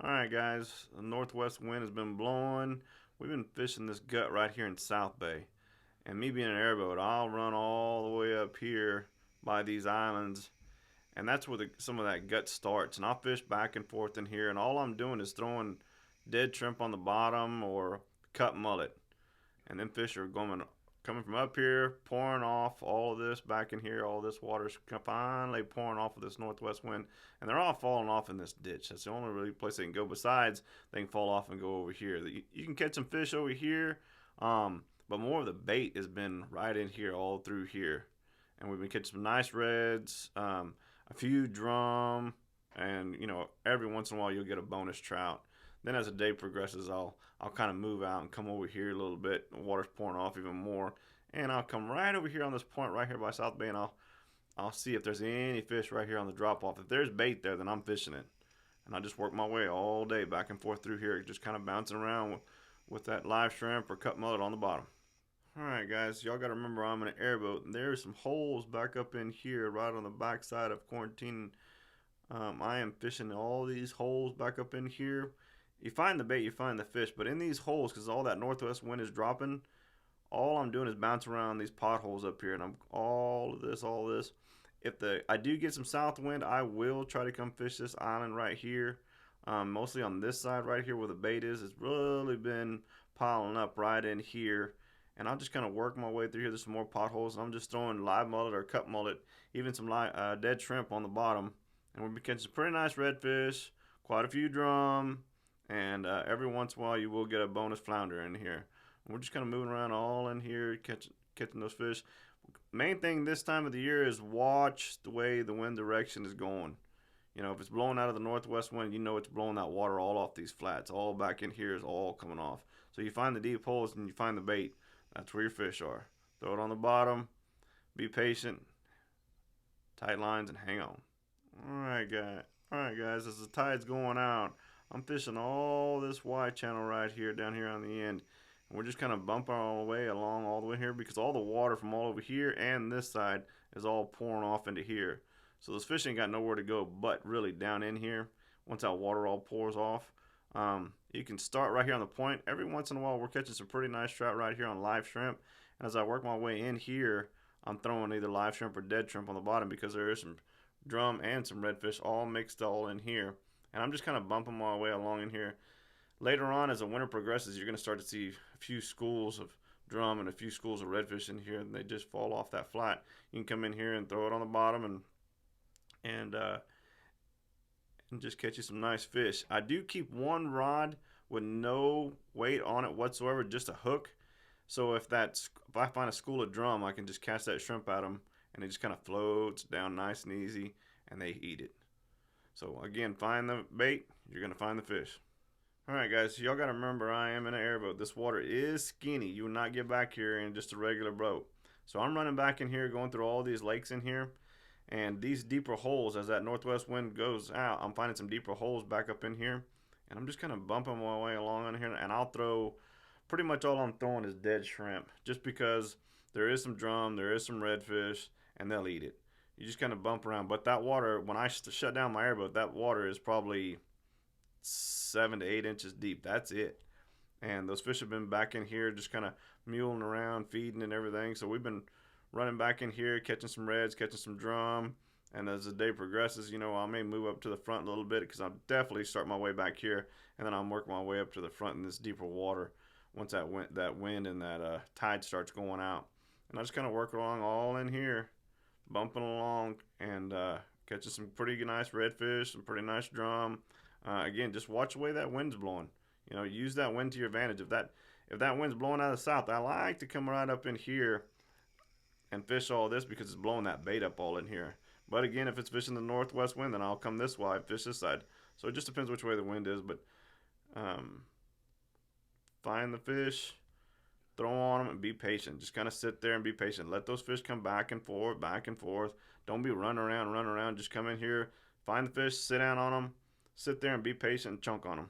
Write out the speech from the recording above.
Alright guys, the northwest wind has been blowing. We've been fishing this gut right here in South Bay. And me being an airboat, I'll run all the way up here by these islands. And that's where some of that gut starts. And I'll fish back and forth in here. And all I'm doing is throwing dead shrimp on the bottom or cut mullet. And then fish are coming from up here, pouring off all of this back in here. All this water's finally pouring off of this northwest wind, and they're all falling off in this ditch. That's the only really place they can go. Besides, they can fall off and go over here. You can catch some fish over here, but more of the bait has been right in here, all through here, and we've been catching some nice reds, a few drum, and every once in a while you'll get a bonus trout. Then as the day progresses, I'll kind of move out and come over here a little bit. The water's pouring off even more, and I'll come right over here on this point right here by South Bay, and I'll see if there's any fish right here on the drop off. If there's bait there, then I'm fishing it, and I just work my way all day back and forth through here, just kind of bouncing around with that live shrimp or cut mullet on the bottom. All right, guys, y'all got to remember I'm in an airboat, and there's some holes back up in here, right on the back side of quarantine. I am fishing all these holes back up in here. You find the bait, you find the fish, but in these holes, because all that northwest wind is dropping, all I'm doing is bounce around these potholes up here, and I'm all this. If I do get some south wind, I will try to come fish this island right here, mostly on this side right here where the bait is. It's really been piling up right in here, and I'll just kind of work my way through here. There's some more potholes, and I'm just throwing live mullet or cut mullet, even some dead shrimp on the bottom, and we'll be catching some pretty nice redfish, quite a few drum, and every once in a while you will get a bonus flounder in here. We're just kind of moving around all in here, catching those fish. Main thing this time of the year is watch the way the wind direction is going. If it's blowing out of the northwest wind, it's blowing that water all off these flats. All back in here is all coming off. So you find the deep holes and you find the bait. That's where your fish are. Throw it on the bottom. Be patient. Tight lines and hang on. Alright guys, as the tide's going out, I'm fishing all this Y channel right here, down here on the end. And we're just kind of bumping our way along all the way here because all the water from all over here and this side is all pouring off into here. So those fish ain't got nowhere to go but really down in here once that water all pours off. You can start right here on the point. Every once in a while we're catching some pretty nice trout right here on live shrimp. And as I work my way in here, I'm throwing either live shrimp or dead shrimp on the bottom because there is some drum and some redfish all mixed all in here. And I'm just kind of bumping my way along in here. Later on, as the winter progresses, you're going to start to see a few schools of drum and a few schools of redfish in here, and they just fall off that flat. You can come in here and throw it on the bottom and just catch you some nice fish. I do keep one rod with no weight on it whatsoever, just a hook. So if I find a school of drum, I can just cast that shrimp at them, and it just kind of floats down nice and easy, and they eat it. So again, find the bait, you're going to find the fish. Alright guys, y'all got to remember I am in an airboat. This water is skinny. You will not get back here in just a regular boat. So I'm running back in here, going through all these lakes in here. And these deeper holes, as that northwest wind goes out, I'm finding some deeper holes back up in here. And I'm just kind of bumping my way along in here. And I'll throw, pretty much all I'm throwing is dead shrimp. Just because there is some drum, there is some redfish, and they'll eat it. You just kind of bump around. But that water, when I shut down my airboat, that water is probably 7 to 8 inches deep. That's it. And those fish have been back in here just kind of muling around, feeding and everything. So we've been running back in here, catching some reds, catching some drum. And as the day progresses, I may move up to the front a little bit because I'll definitely start my way back here. And then I'll work my way up to the front in this deeper water once that wind and that tide starts going out. And I just kind of work along all in here, bumping along and catching some pretty nice redfish, some pretty nice drum. Again, just watch the way that wind's blowing. Use that wind to your advantage. If that wind's blowing out of the south, I like to come right up in here and fish all this because it's blowing that bait up all in here. But again, if it's fishing the northwest wind, then I'll come this way, fish this side. So it just depends which way the wind is. But find the fish, throw on them, and be patient. Just kind of sit there and be patient. Let those fish come back and forth, back and forth. Don't be running around. Just come in here, find the fish, sit down on them, sit there and be patient and chunk on them.